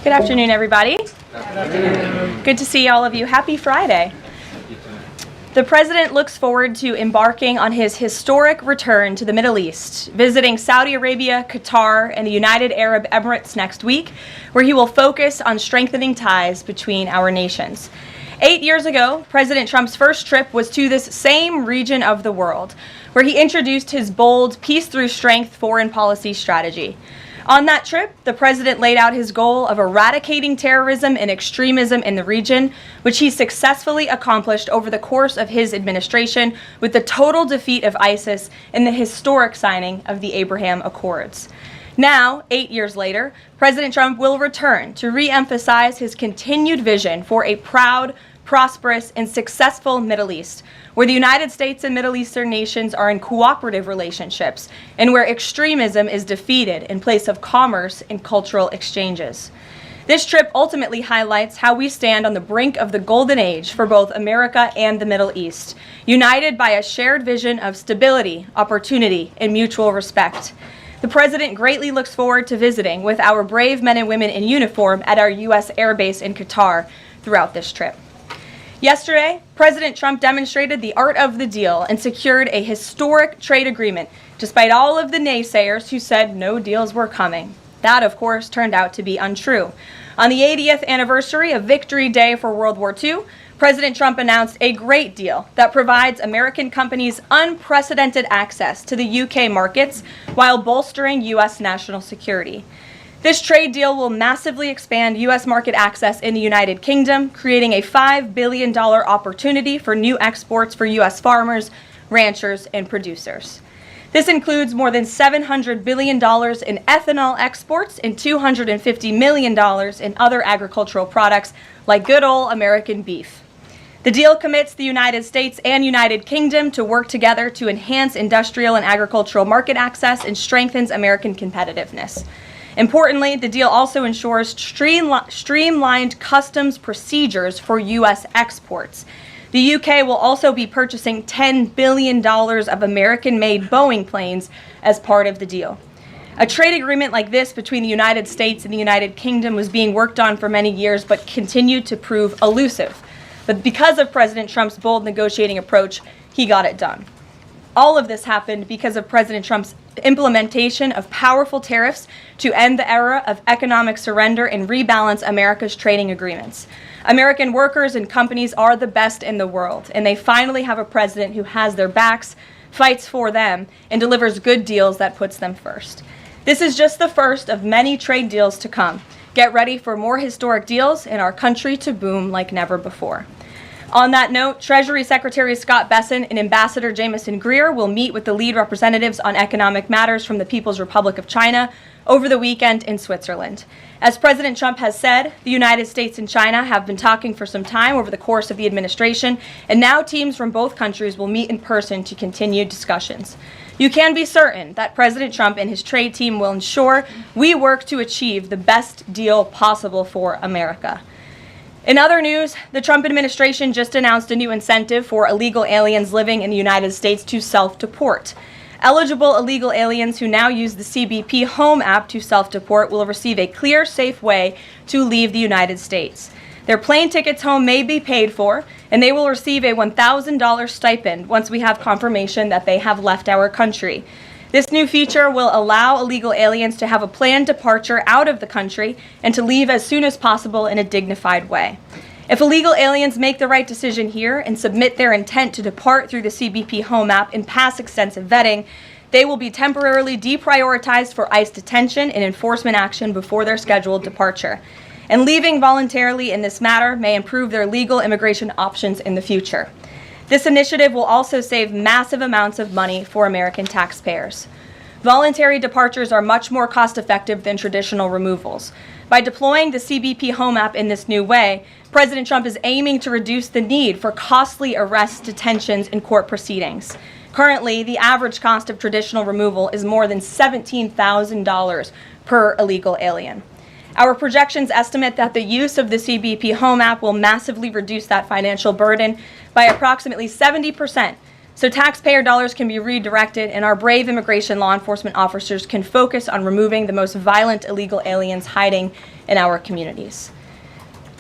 Good afternoon, everybody. Good to see all of you. Happy Friday. The President looks forward to embarking on his historic return to the Middle East, visiting Saudi Arabia, Qatar, and the United Arab Emirates next week, where he will focus on strengthening ties between our nations. 8 years ago, President Trump's first trip was to this same region of the world, where he introduced his bold peace through strength foreign policy strategy. On that trip, the president laid out his goal of eradicating terrorism and extremism in the region, which he successfully accomplished over the course of his administration with the total defeat of ISIS and the historic signing of the Abraham Accords. Now, 8 years later, President Trump will return to re-emphasize his continued vision for a proud, prosperous, and successful Middle East, where the United States and Middle Eastern nations are in cooperative relationships, and where extremism is defeated in place of commerce and cultural exchanges. This trip ultimately highlights how we stand on the brink of the golden age for both America and the Middle East, united by a shared vision of stability, opportunity, and mutual respect. The President greatly looks forward to visiting with our brave men and women in uniform at our U.S. Air Base in Qatar throughout this trip. Yesterday, President Trump demonstrated the art of the deal and secured a historic trade agreement, despite all of the naysayers who said no deals were coming. That, of course, turned out to be untrue. On the 80th anniversary of Victory Day for World War II, President Trump announced a great deal that provides American companies unprecedented access to the UK markets while bolstering U.S. national security. This trade deal will massively expand U.S. market access in the United Kingdom, creating a $5 billion opportunity for new exports for U.S. farmers, ranchers, and producers. This includes more than $700 billion in ethanol exports and $250 million in other agricultural products like good old American beef. The deal commits the United States and United Kingdom to work together to enhance industrial and agricultural market access and strengthens American competitiveness. Importantly, the deal also ensures streamlined customs procedures for U.S. exports. The UK will also be purchasing $10 billion of American-made Boeing planes as part of the deal. A trade agreement like this between the United States and the United Kingdom was being worked on for many years but continued to prove elusive. But because of President Trump's bold negotiating approach, he got it done. All of this happened because of President Trump's implementation of powerful tariffs to end the era of economic surrender and rebalance America's trading agreements. American workers and companies are the best in the world, and they finally have a president who has their backs, fights for them, and delivers good deals that puts them first. This is just the first of many trade deals to come. Get ready for more historic deals and our country to boom like never before. On that note, Treasury Secretary Scott Bessent and Ambassador Jameson Greer will meet with the lead representatives on economic matters from the People's Republic of China over the weekend in Switzerland. As President Trump has said, the United States and China have been talking for some time over the course of the administration, and now teams from both countries will meet in person to continue discussions. You can be certain that President Trump and his trade team will ensure we work to achieve the best deal possible for America. In other news, the Trump administration just announced a new incentive for illegal aliens living in the United States to self-deport. Eligible illegal aliens who now use the CBP Home app to self-deport will receive a clear, safe way to leave the United States. Their plane tickets home may be paid for, and they will receive a $1,000 stipend once we have confirmation that they have left our country. This new feature will allow illegal aliens to have a planned departure out of the country and to leave as soon as possible in a dignified way. If illegal aliens make the right decision here and submit their intent to depart through the CBP Home app and pass extensive vetting, they will be temporarily deprioritized for ICE detention and enforcement action before their scheduled departure. And leaving voluntarily in this matter may improve their legal immigration options in the future. This initiative will also save massive amounts of money for American taxpayers. Voluntary departures are much more cost-effective than traditional removals. By deploying the CBP Home app in this new way, President Trump is aiming to reduce the need for costly arrests, detentions, and court proceedings. Currently, the average cost of traditional removal is more than $17,000 per illegal alien. Our projections estimate that the use of the CBP Home app will massively reduce that financial burden by approximately 70% so taxpayer dollars can be redirected and our brave immigration law enforcement officers can focus on removing the most violent illegal aliens hiding in our communities.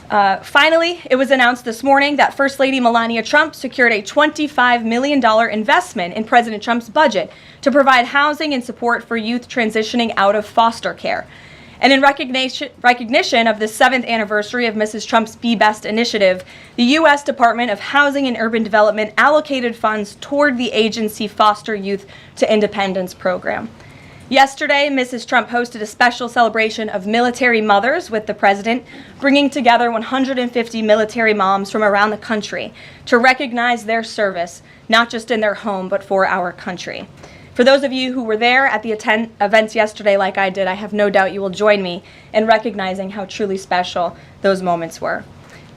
Finally, it was announced this morning that First Lady Melania Trump secured a $25 million investment in President Trump's budget to provide housing and support for youth transitioning out of foster care. And in recognition of the 7th anniversary of Mrs. Trump's Be Best initiative, the U.S. Department of Housing and Urban Development allocated funds toward the agency Foster Youth to Independence program. Yesterday, Mrs. Trump hosted a special celebration of military mothers with the president, bringing together 150 military moms from around the country to recognize their service, not just in their home, but for our country. For those of you who were there at the events yesterday like I did, I have no doubt you will join me in recognizing how truly special those moments were.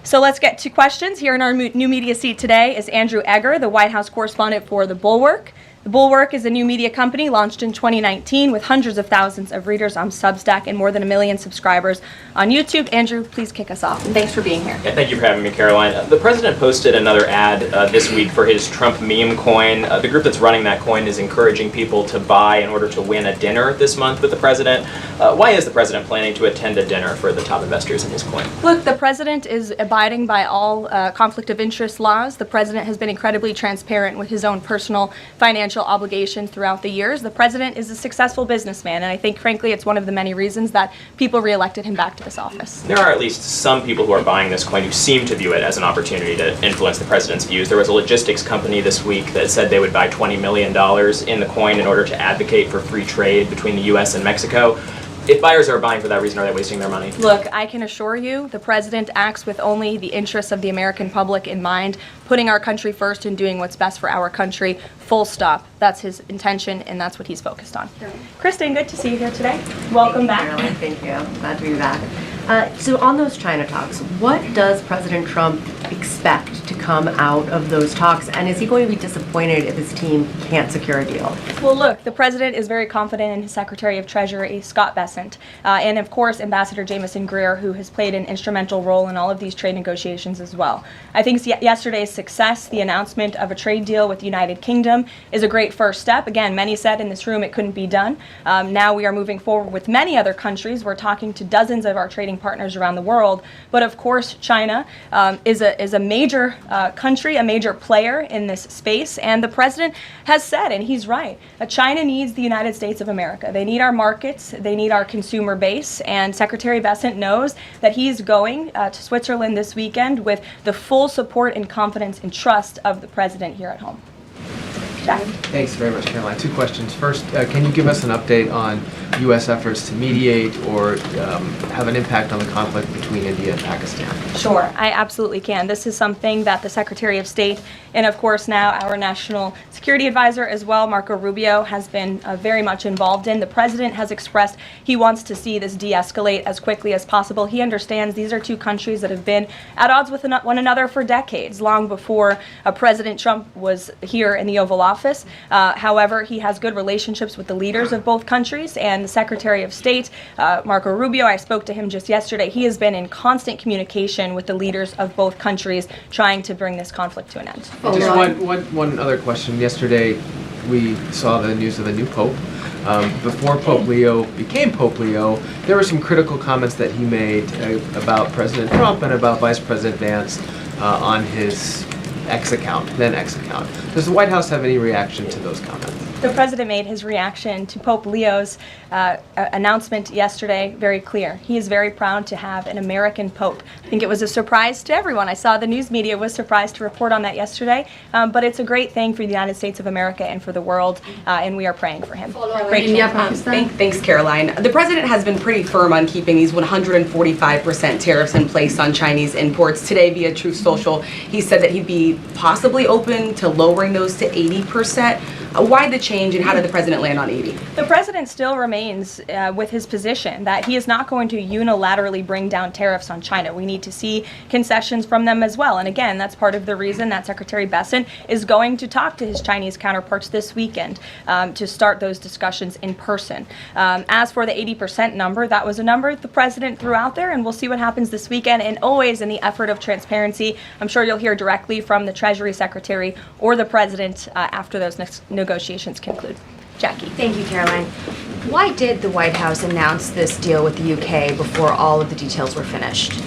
So let's get to questions. Here in our new media seat today is Andrew Egger, the White House correspondent for The Bulwark. The Bulwark is a new media company launched in 2019 with hundreds of thousands of readers on Substack and more than 1 million subscribers on YouTube. Andrew, please kick us off. And thanks for being here. Yeah, thank you for having me, Karoline. The president posted another ad this week for his Trump meme coin. The group that's running that coin is encouraging people to buy in order to win a dinner this month with the president. Why is the president planning to attend a dinner for the top investors in his coin? Look, the president is abiding by all conflict of interest laws. The president has been incredibly transparent with his own personal financial obligations throughout the years. The president is a successful businessman, and I think, frankly, it's one of the many reasons that people reelected him back to this office. There are at least some people who are buying this coin who seem to view it as an opportunity to influence the president's views. There was a logistics company this week that said they would buy $20 million in the coin in order to advocate for free trade between the U.S. and Mexico. If buyers are buying for that reason, are they wasting their money? Look, I can assure you the president acts with only the interests of the American public in mind, putting our country first and doing what's best for our country, full stop. That's his intention, and that's what he's focused on. Kristen, good to see you here today. Welcome back. Caroline. Thank you. Glad to be back. So on those China talks, what does President Trump expect to come out of those talks? And is he going to be disappointed if his team can't secure a deal? Well, look, the president is very confident in his Secretary of Treasury, Scott Bessent, and of course, Ambassador Jamieson Greer, who has played an instrumental role in all of these trade negotiations as well. I think yesterday's success, the announcement of a trade deal with the United Kingdom, is a great first step. Again, many said in this room it couldn't be done. Now we are moving forward with many other countries. We're talking to dozens of our trading partners around the world. But of course, China is a major country, a major player in this space. And the president has said, and he's right, China needs the United States of America. They need our markets. They need our consumer base. And Secretary Bessent knows that he's going to Switzerland this weekend with the full support and confidence and trust of the president here at home. Jack? Thanks very much, Karoline. Two questions. First, can you give us an update on U.S. efforts to mediate or have an impact on the conflict between India and Pakistan? Sure, I absolutely can. This is something that the Secretary of State and, of course, now our National Security Advisor as well, Marco Rubio, has been very much involved in. The president has expressed he wants to see this de-escalate as quickly as possible. He understands these are two countries that have been at odds with one another for decades, long before President Trump was here in the Oval Office. However, he has good relationships with the leaders of both countries, and the Secretary of State, Marco Rubio, I spoke to him just yesterday. He has been in constant communication with the leaders of both countries trying to bring this conflict to an end. Just one other question. Yesterday, we saw the news of the new Pope. Before Pope Leo became Pope Leo, there were some critical comments that he made about President Trump and about Vice President Vance on his then X account. Does the White House have any reaction to those comments? The president made his reaction to Pope Leo's announcement yesterday very clear. He is very proud to have an American Pope. I think it was a surprise to everyone. I saw the news media was surprised to report on that yesterday, but it's a great thing for the United States of America and for the world, and we are praying for him. Thanks, Karoline. The president has been pretty firm on keeping these 145% tariffs in place on Chinese imports. Today, via Truth Social, he said that he'd be possibly open to lowering those to 80%. Why the change, and how did the president land on 80? The president still remains with his position that he is not going to unilaterally bring down tariffs on China. We need to see concessions from them as well. And again, that's part of the reason that Secretary Bessent is going to talk to his Chinese counterparts this weekend to start those discussions in person. As for the 80% number, that was a number the president threw out there, and we'll see what happens this weekend. And always in the effort of transparency, I'm sure you'll hear directly from the Treasury Secretary or the president after those negotiations conclude. Jackie. Thank you, Karoline. Why did the White House announce this deal with the UK before all of the details were finished?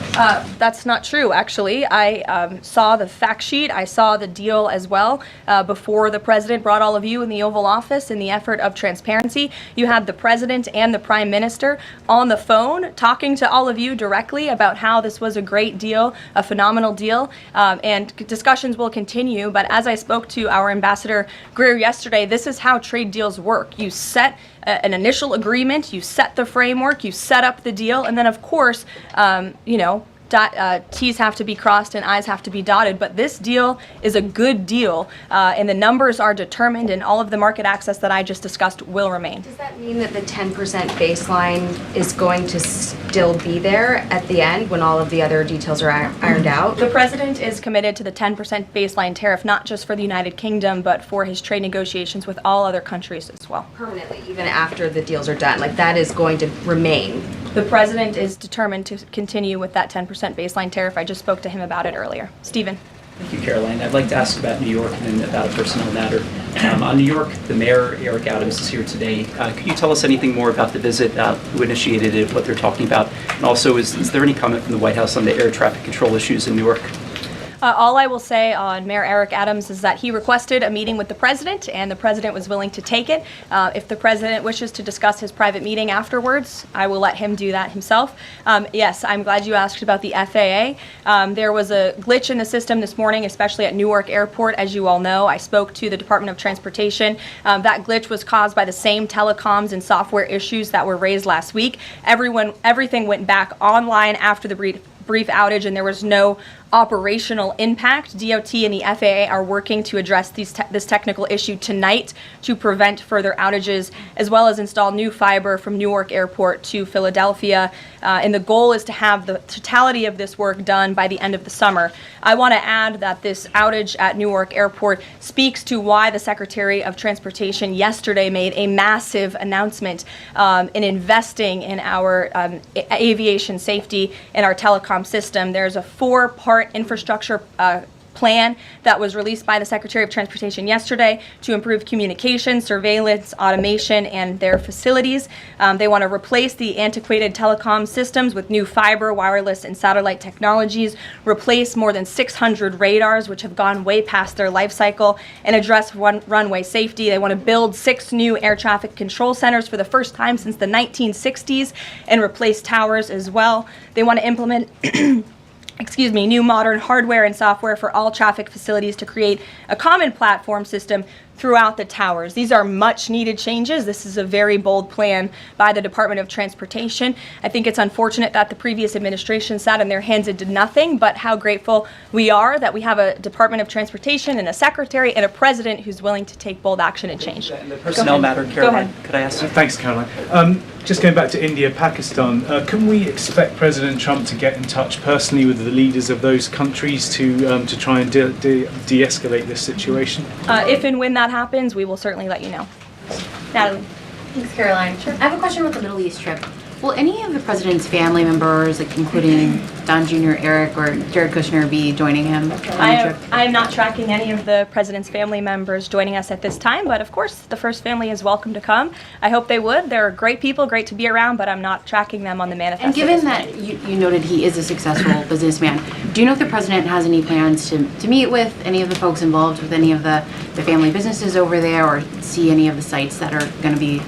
That's not true, actually. I saw the fact sheet. I saw the deal as well before the president brought all of you in the Oval Office in the effort of transparency. You had the president and the prime minister on the phone talking to all of you directly about how this was a great deal, a phenomenal deal, and discussions will continue. But as I spoke to our Ambassador Greer yesterday, this is how trade deals work. You set an initial agreement, you set the framework, you set up the deal, and then of course, T's have to be crossed and I's have to be dotted, but this deal is a good deal, and the numbers are determined, and all of the market access that I just discussed will remain. Does that mean that the 10% baseline is going to still be there at the end when all of the other details are ironed out? The president is committed to the 10% baseline tariff, not just for the United Kingdom, but for his trade negotiations with all other countries as well. Permanently, even after the deals are done, like that is going to remain. The president is determined to continue with that 10% baseline tariff. I just spoke to him about it earlier. Stephen. Thank you, Karoline. I'd like to ask about New York and then about a personnel matter. On New York, the mayor, Eric Adams, is here today. Could you tell us anything more about the visit, who initiated it, what they're talking about? And also, is there any comment from the White House on the air traffic control issues in Newark? All I will say on Mayor Eric Adams is that he requested a meeting with the president, and the president was willing to take it. If the president wishes to discuss his private meeting afterwards, I will let him do that himself. Yes, I'm glad you asked about the FAA. There was a glitch in the system this morning, especially at Newark Airport. As you all know, I spoke to the Department of Transportation. That glitch was caused by the same telecoms and software issues that were raised last week. Everything went back online after the brief outage, and there was no operational impact. DOT and the FAA are working to address this technical issue tonight to prevent further outages, as well as install new fiber from Newark Airport to Philadelphia. And the goal is to have the totality of this work done by the end of the summer. I want to add that this outage at Newark Airport speaks to why the Secretary of Transportation yesterday made a massive announcement in investing in our aviation safety and our telecom system. There's a 4-part infrastructure plan that was released by the Secretary of Transportation yesterday to improve communication, surveillance, automation, and their facilities. They want to replace the antiquated telecom systems with new fiber, wireless, and satellite technologies, replace more than 600 radars, which have gone way past their life cycle, and address runway safety. They want to build 6 new air traffic control centers for the first time since the 1960s and replace towers as well. They want to implement new modern hardware and software for all traffic facilities to create a common platform system throughout the towers. These are much needed changes. This is a very bold plan by the Department of Transportation. I think it's unfortunate that the previous administration sat on their hands and did nothing, but how grateful we are that we have a Department of Transportation and a secretary and a president who's willing to take bold action and change. The personnel matter, Caroline. Go ahead. Could I ask? Thanks, Caroline. Just going back to India, Pakistan, can we expect President Trump to get in touch personally with the leaders of those countries to try and de-escalate this situation? If and when that happens, we will certainly let you know. Natalie. Thanks, Caroline. Sure. I have a question about the Middle East trip. Will any of the president's family members, like including Don Jr., Eric, or Jared Kushner, be joining him on the trip? I am not tracking any of the president's family members joining us at this time, but of course, the first family is welcome to come. I hope they would. They're great people, great to be around, but I'm not tracking them on the manifesto. And given that you noted he is a successful businessman, do you know if the president has any plans to meet with any of the folks involved with any of the family businesses over there, or see any of the sites that are going to be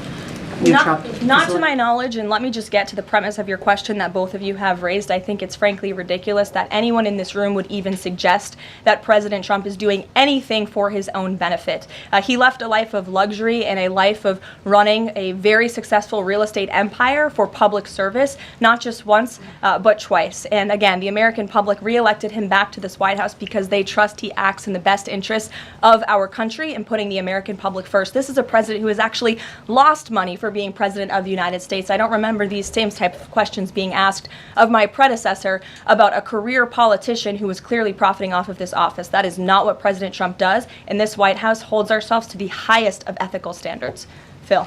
new Trump? Not to my knowledge, and let me just get to the premise of your question that both of you have raised. I think it's frankly ridiculous that anyone in this room would even suggest that President Trump is doing anything for his own benefit. He left a life of luxury and a life of running a very successful real estate empire for public service, not just once, but twice. And again, the American public reelected him back to this White House because they trust he acts in the best interest of our country and putting the American public first. This is a president who has actually lost money for being president of the United States. I don't remember these same type of questions being asked of my predecessor about a career politician who was clearly profiting off of this office. That is not what President Trump does, and this White House holds ourselves to the highest of ethical standards. Phil.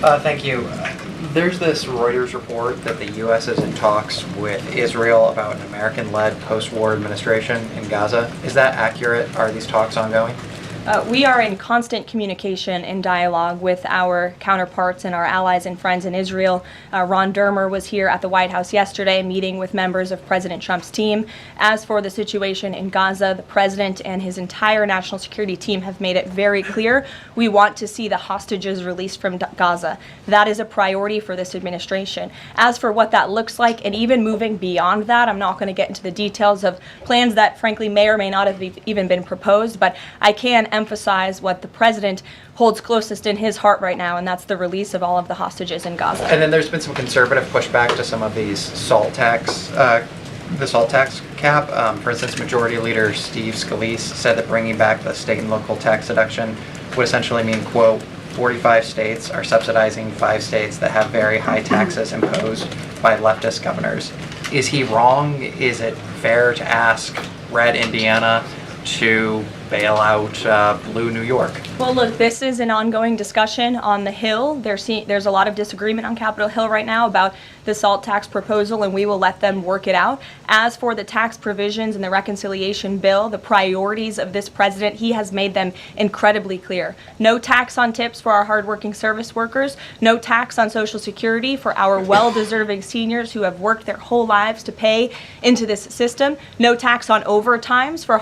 Thank you. There's this Reuters report that the U.S. is in talks with Israel about an American-led post-war administration in Gaza. Is that accurate? Are these talks ongoing? We are in constant communication and dialogue with our counterparts and our allies and friends in Israel. Ron Dermer was here at the White House yesterday meeting with members of President Trump's team. As for the situation in Gaza, the president and his entire national security team have made it very clear we want to see the hostages released from Gaza. That is a priority for this administration. As for what that looks like, and even moving beyond that, I'm not going to get into the details of plans that frankly may or may not have even been proposed, but I can emphasize what the president holds closest in his heart right now, and that's the release of all of the hostages in Gaza. And then there's been some conservative pushback to some of these salt tax, the salt tax cap. For instance, Majority Leader Steve Scalise said that bringing back the state and local tax deduction would essentially mean, quote, 45 states are subsidizing 5 states that have very high taxes imposed by leftist governors. Is he wrong? Is it fair to ask red Indiana to bail out blue New York? Well, look, this is an ongoing discussion on the Hill. There's a lot of disagreement on Capitol Hill right now about the SALT tax proposal, and we will let them work it out. As for the tax provisions in the reconciliation bill, the priorities of this president, he has made them incredibly clear. No tax on tips for our hardworking service workers, no tax on Social Security for our well-deserving seniors who have worked their whole lives to pay into this system, no tax on overtime for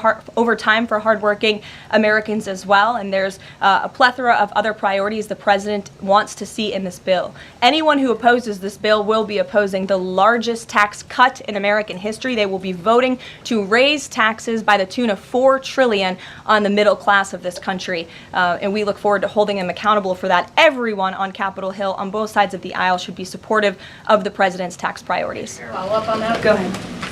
hardworking Americans as well, and there's a plethora of other priorities the president wants to see in this bill. Anyone who opposes this bill will be opposing the largest tax cut in American history. They will be voting to raise taxes by the tune of $4 trillion on the middle class of this country, and we look forward to holding them accountable for that. Everyone on Capitol Hill on both sides of the aisle should be supportive of the president's tax priorities. Follow up on that? Go ahead.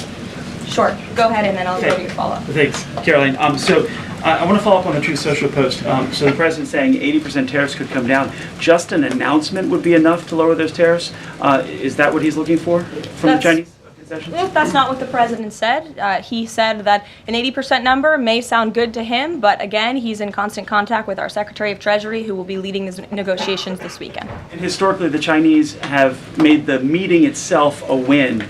Sure. Go ahead, and then I'll go to your follow-up. Thanks, Karoline. I want to follow up on the Truth Social post. So the president's saying 80% tariffs could come down. Just an announcement would be enough to lower those tariffs. Is that what he's looking for from the Chinese concessions? That's not what the president said. He said that an 80% number may sound good to him, but again, he's in constant contact with our Secretary of Treasury, who will be leading these negotiations this weekend. And historically, the Chinese have made the meeting itself a win.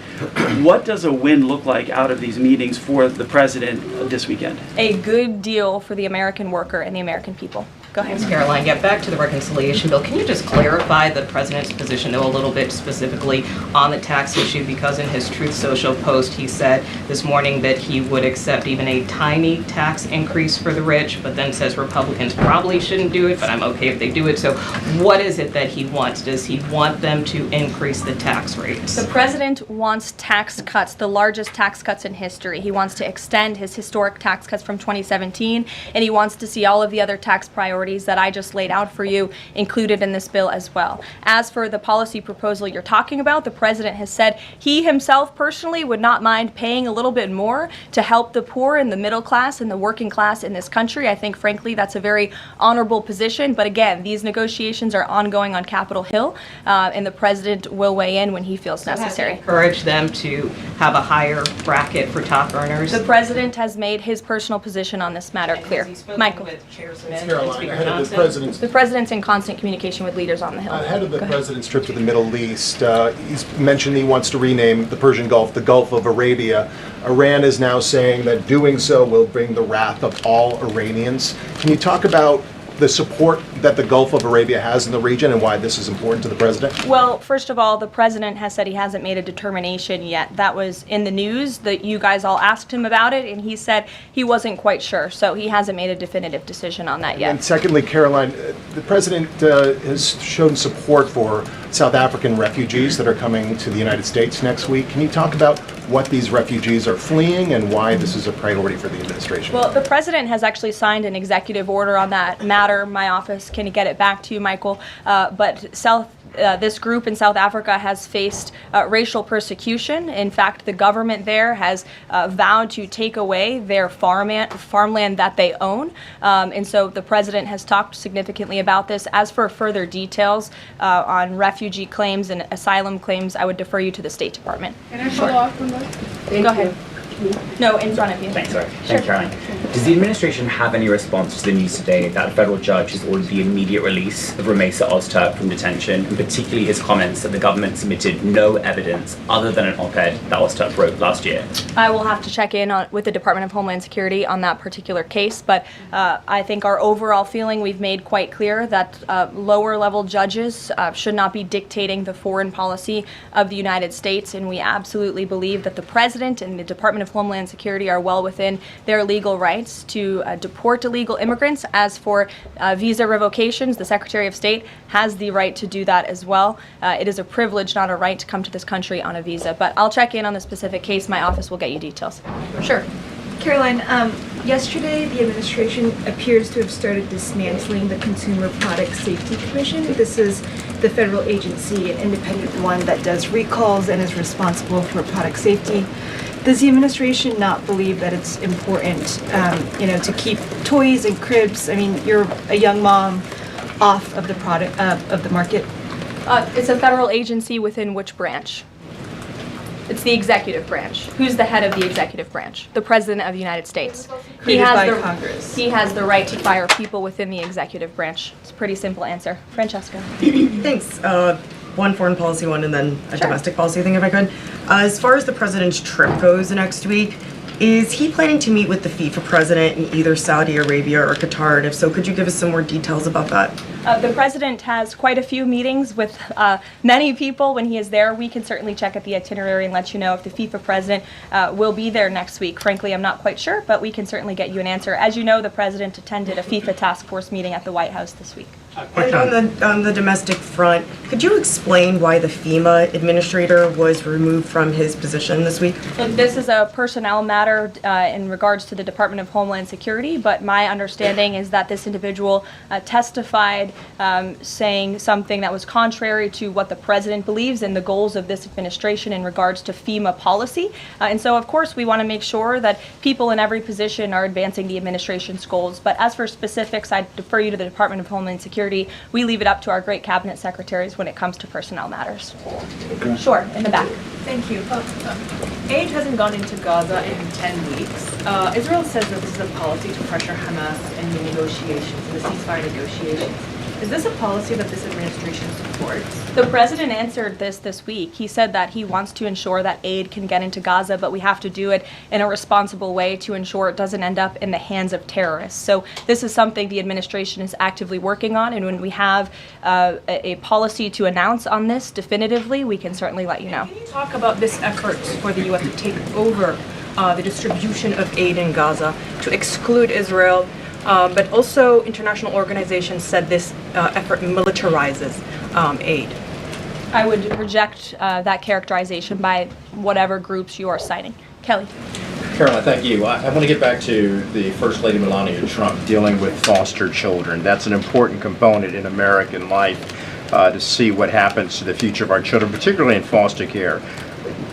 What does a win look like out of these meetings for the president this weekend? A good deal for the American worker and the American people. Go ahead. Thanks, Karoline. Yeah, back to the reconciliation bill. Can you just clarify the president's position, though, a little bit specifically on the tax issue? Because in his Truth Social post, he said this morning that he would accept even a tiny tax increase for the rich, but then says Republicans probably shouldn't do it, but I'm okay if they do it. So what is it that he wants? Does he want them to increase the tax rates? The president wants tax cuts, the largest tax cuts in history. He wants to extend his historic tax cuts from 2017, and he wants to see all of the other tax priorities that I just laid out for you included in this bill as well. As for the policy proposal you're talking about, the president has said he himself personally would not mind paying a little bit more to help the poor and the middle class and the working class in this country. I think, frankly, that's a very honorable position. But again, these negotiations are ongoing on Capitol Hill, and the president will weigh in when he feels necessary. Encourage them to have a higher bracket for top earners. The president has made his personal position on this matter clear. Michael. With Chair Smith and Caroline, Speaker ahead of Johnson. The president's in constant communication with leaders on the Hill. Ahead of the president's trip to the Middle East, he's mentioned he wants to rename the Persian Gulf the Gulf of Arabia. Iran is now saying that doing so will bring the wrath of all Iranians. Can you talk about the support that the Gulf of Arabia has in the region and why this is important to the president? Well, first of all, the president has said he hasn't made a determination yet. That was in the news that you guys all asked him about it, and he said he wasn't quite sure. So he hasn't made a definitive decision on that yet. And secondly, Karoline, the president has shown support for South African refugees that are coming to the United States next week. Can you talk about what these refugees are fleeing and why this is a priority for the administration? Well, the president has actually signed an executive order on that matter. My office can get it back to you, Michael. But this group in South Africa has faced racial persecution. In fact, the government there has vowed to take away their farmland that they own. And so the president has talked significantly about this. As for further details on refugee claims and asylum claims, I would defer you to the State Department. Can I follow up on that? Go ahead. No, in front of you. Thanks, sorry. Sure. Thanks, Caroline. Does the administration have any response to the news today that a federal judge has ordered the immediate release of Ramesa Ozturk from detention, and particularly his comments that the government submitted no evidence other than an op-ed that Ozturk wrote last year? I will have to check in with the Department of Homeland Security on that particular case, but I think our overall feeling, we've made quite clear that lower level judges should not be dictating the foreign policy of the United States, and we absolutely believe that the President and the Department of Homeland Security are well within their legal rights to deport illegal immigrants. As for visa revocations, the Secretary of State has the right to do that as well. It is a privilege, not a right, to come to this country on a visa. But I'll check in on the specific case. My office will get you details. Sure. Caroline, yesterday the administration appears to have started dismantling the Consumer Product Safety Commission. This is the federal agency, an independent one that does recalls and is responsible for product safety. Does the administration not believe that it's important, to keep toys and cribs? I mean, you're a young mom, off of the product of the market. It's a federal agency within which branch? It's the executive branch. Who's the head of the executive branch? The President of the United States. Created by Congress. He has the right to fire people within the executive branch. It's a pretty simple answer. Francesca. Thanks. One foreign policy one and then a domestic policy thing, if I could. As far as the president's trip goes next week, is he planning to meet with the FIFA president in either Saudi Arabia or Qatar? And if so, could you give us some more details about that? The president has quite a few meetings with many people when he is there. We can certainly check at the itinerary and let you know if the FIFA president will be there next week. Frankly, I'm not quite sure, but we can certainly get you an answer. As you know, the president attended a FIFA task force meeting at the White House this week. And on the domestic front, could you explain why the FEMA administrator was removed from his position this week? Look, this is a personnel matter in regards to the Department of Homeland Security, but my understanding is that this individual testified saying something that was contrary to what the president believes and the goals of this administration in regards to FEMA policy. And so, of course, we want to make sure that people in every position are advancing the administration's goals. But as for specifics, I defer you to the Department of Homeland Security. We leave it up to our great cabinet secretaries when it comes to personnel matters. Sure, in the back. Thank you. Aid hasn't gone into Gaza in 10 weeks. Israel says that this is a policy to pressure Hamas in the negotiations, the ceasefire negotiations. Is this a policy that this administration supports? The president answered this week. He said that he wants to ensure that aid can get into Gaza, but we have to do it in a responsible way to ensure it doesn't end up in the hands of terrorists. So this is something the administration is actively working on, and when we have a policy to announce on this definitively, we can certainly let you know. Can you talk about this effort for the U.S. to take over the distribution of aid in Gaza, to exclude Israel? But also international organizations said this effort militarizes aid. I would reject that characterization by whatever groups you are citing. Kelly. Caroline, thank you. I want to get back to the First Lady Melania Trump dealing with foster children. That's an important component in American life to see what happens to the future of our children, particularly in foster care.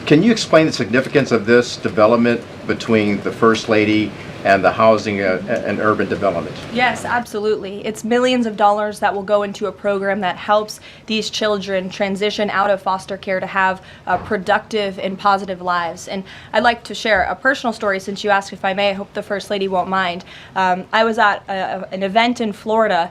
Can you explain the significance of this development between the First Lady and the housing and urban development? Yes, absolutely. It's millions of dollars that will go into a program that helps these children transition out of foster care to have productive and positive lives. And I'd like to share a personal story since you asked, if I may. I hope the First Lady won't mind. I was at an event in Florida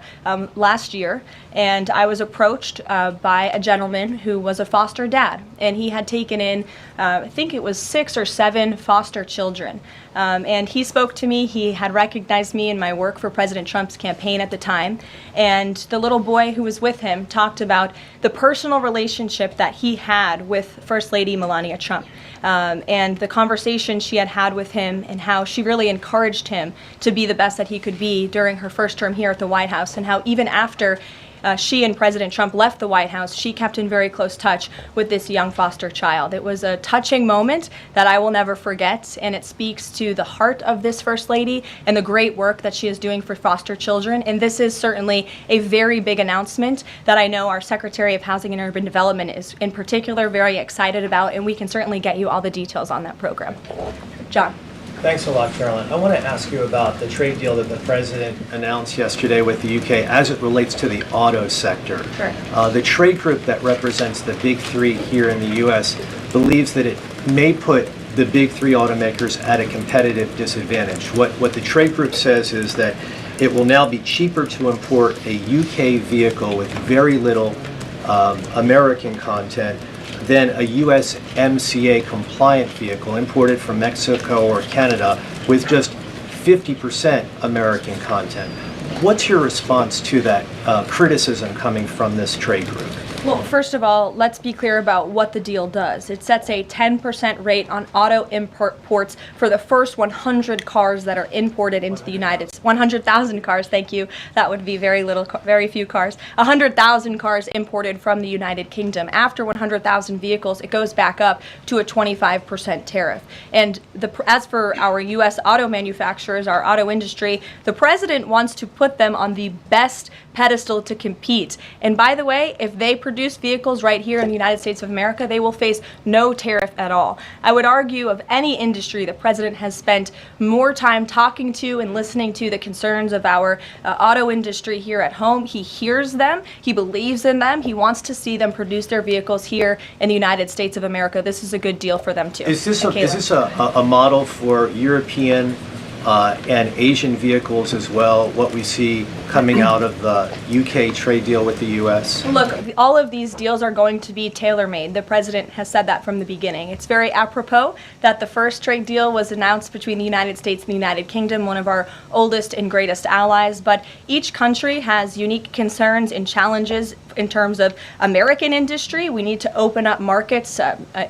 last year, and I was approached by a gentleman who was a foster dad. And he had taken in, I think it was 6 or 7 foster children children. And he spoke to me. He had recognized me in my work for President Trump's campaign at the time. And the little boy who was with him talked about the personal relationship that he had with First Lady Melania Trump. And the conversation she had had with him and how she really encouraged him to be the best that he could be during her first term here at the White House, and how even after she and President Trump left the White House, she kept in very close touch with this young foster child. It was a touching moment that I will never forget, and it speaks to the heart of this First Lady and the great work that she is doing for foster children. And this is certainly a very big announcement that I know our Secretary of Housing and Urban Development is in particular very excited about, and we can certainly get you all the details on that program. John. Thanks a lot, Karoline. I want to ask you about the trade deal that the president announced yesterday with the UK as it relates to the auto sector. Sure. The trade group that represents the big three here in the US believes that it may put the big three automakers at a competitive disadvantage. What the trade group says is that it will now be cheaper to import a UK vehicle with very little American content than a USMCA compliant vehicle imported from Mexico or Canada with just 50% American content. What's your response to that criticism coming from this trade group? Well, first of all, let's be clear about what the deal does. It sets a 10% rate on auto imports for the first 100 cars that are imported into the United States. 100,000 cars, thank you. That would be very few cars. 100,000 cars imported from the United Kingdom. After 100,000 vehicles, it goes back up to a 25% tariff. And as for our U.S. auto manufacturers, our auto industry, the president wants to put them on the best pedestal to compete. And by the way, if they produce vehicles right here in the United States of America, they will face no tariff at all. I would argue of any industry, the president has spent more time talking to and listening to the concerns of our auto industry here at home. He hears them, he believes in them, he wants to see them produce their vehicles here in the United States of America. This is a good deal for them too. Is this a model for European and Asian vehicles as well, what we see coming out of the UK trade deal with the US? Look, all of these deals are going to be tailor-made. The president has said that from the beginning. It's very apropos that the first trade deal was announced between the United States and the United Kingdom, one of our oldest and greatest allies, but each country has unique concerns and challenges in terms of American industry. We need to open up markets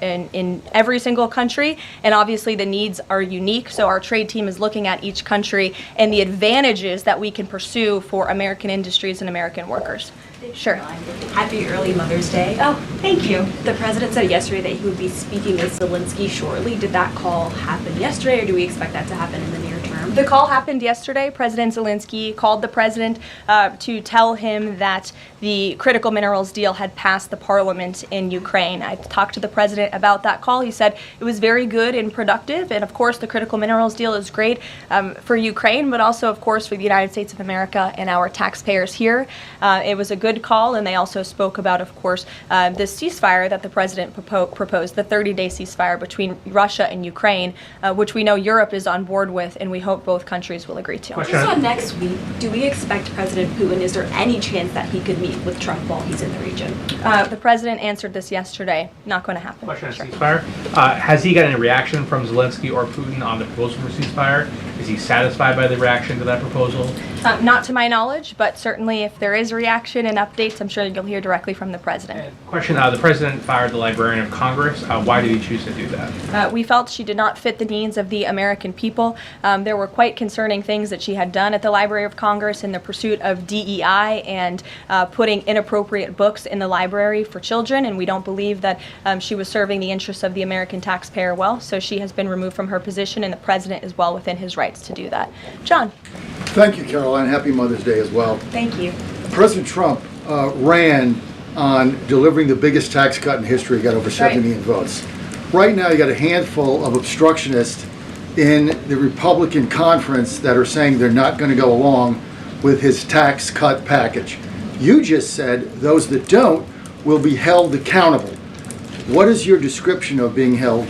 in every single country, and obviously the needs are unique, so our trade team is looking at each country and the advantages that we can pursue for American industries and American workers. Sure. Happy early Mother's Day. Oh, thank you. The president said yesterday that he would be speaking with Zelensky shortly. Did that call happen yesterday, or do we expect that to happen in the near term? The call happened yesterday. President Zelensky called the president to tell him that the critical minerals deal had passed the parliament in Ukraine. I talked to the president about that call. He said it was very good and productive, and of course the critical minerals deal is great for Ukraine, but also of course for the United States of America and our taxpayers here. It was a good call, and they also spoke about, of course, this ceasefire that the president proposed, the 30-day ceasefire between Russia and Ukraine, which we know Europe is on board with, and we hope both countries will agree to. So next week, do we expect President Putin, is there any chance that he could meet with Trump while he's in the region? The president answered this yesterday. Not going to happen. Question on ceasefire. Has he got any reaction from Zelensky or Putin on the proposal for ceasefire? Is he satisfied by the reaction to that proposal? Not to my knowledge, but certainly if there is a reaction and updates, I'm sure you'll hear directly from the president. Question, the president fired the Librarian of Congress. Why did he choose to do that? We felt she did not fit the needs of the American people. There were quite concerning things that she had done at the Library of Congress in the pursuit of DEI and putting inappropriate books in the library for children, and we don't believe that she was serving the interests of the American taxpayer well, so she has been removed from her position, and the president is well within his rights to do that. John. Thank you, Karoline. Happy Mother's Day as well. Thank you. President Trump ran on delivering the biggest tax cut in history, got over 70 million votes. Right now, you got a handful of obstructionists in the Republican conference that are saying they're not going to go along with his tax cut package. You just said those that don't will be held accountable. What is your description of being held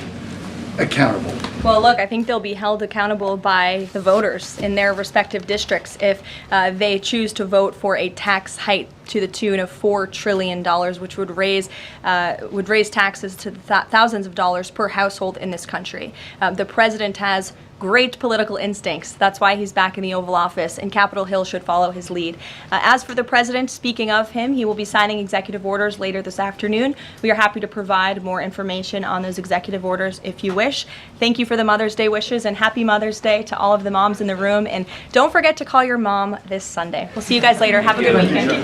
accountable? Well, look, I think they'll be held accountable by the voters in their respective districts if they choose to vote for a tax hike to the tune of $4 trillion, which would raise taxes to thousands of dollars per household in this country. The president has great political instincts. That's why he's back in the Oval Office, and Capitol Hill should follow his lead. As for the president, speaking of him, he will be signing executive orders later this afternoon. We are happy to provide more information on those executive orders if you wish. Thank you for the Mother's Day wishes, and happy Mother's Day to all of the moms in the room. And don't forget to call your mom this Sunday. We'll see you guys later. Have a good weekend.